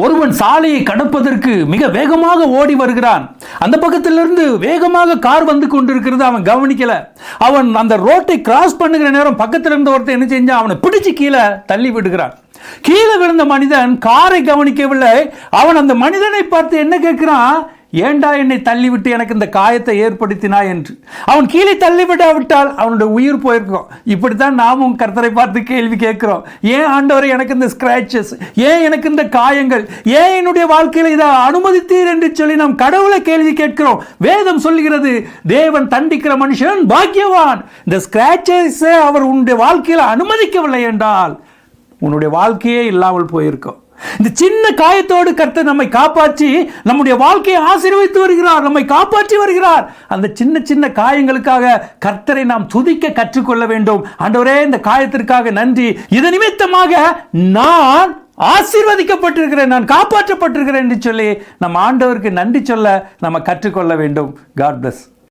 ஒருவன் சாலையை கடப்பதற்கு மிக வேகமாக ஓடி வருகிறான். அந்த பக்கத்திலிருந்து வேகமாக கார் வந்து கொண்டிருக்கிறது. அவன் கவனிக்கல. அவன் அந்த ரோட்டை கிராஸ் பண்ணுகிற நேரம் பக்கத்தில் இருந்த ஒருத்தர் என்ன செஞ்சான், அவனை பிடிச்சு கீழே தள்ளி விடுகிறான். கீழே விழுந்த மனிதன் காரை கவனிக்கவில்லை. அவன் அந்த மனிதனை பார்த்து என்ன கேட்கிறான், ஏண்டா என்னை தள்ளிவிட்டு எனக்கு இந்த காயத்தை ஏற்படுத்தினா என்று. அவன் கீழே தள்ளிவிடாவிட்டால் அவனுடைய உயிர் போயிருக்கும். இப்படித்தான் நாமும் கர்த்தரை பார்த்து கேள்வி கேட்கிறோம். ஏன் ஆண்டவரை எனக்கு இந்த ஸ்கிராச்சஸ், ஏன் எனக்கு இந்த காயங்கள், ஏன் என்னுடைய வாழ்க்கையில் இதை அனுமதித்தீர் என்று சொல்லி நாம் கடவுளை கேள்வி கேட்கிறோம். வேதம் சொல்லுகிறது, தேவன் தண்டிக்கிற மனுஷன் பாக்கியவான். இந்த ஸ்கிராச்சஸ் அவர் உன்னுடைய வாழ்க்கையில் அனுமதிக்கவில்லை என்றால் உன்னுடைய வாழ்க்கையே இல்லாமல் போயிருக்கும். இந்த சின்ன காயத்தோடு கர்த்தர் நம்மை காப்பாற்றி நம்முடைய வாழ்க்கையை ஆசீர்வதித்து வருகிறார், நம்மை காப்பாற்றி வருகிறார். அந்த சின்ன சின்ன காயங்களுக்காக கர்த்தரை நாம் துதிக்க கற்றுக்கொள்ள வேண்டும். ஆண்டவரே, இந்த காயத்திற்காக நன்றி, இது நிமித்தமாக நான் ஆசீர்வதிக்கப்பட்டிருக்கிறேன், நான் காப்பாற்றப்பட்டிருக்கிறேன் என்று சொல்லி நம் ஆண்டவருக்கு நன்றி சொல்ல நம்ம கற்றுக்கொள்ள வேண்டும். God plus.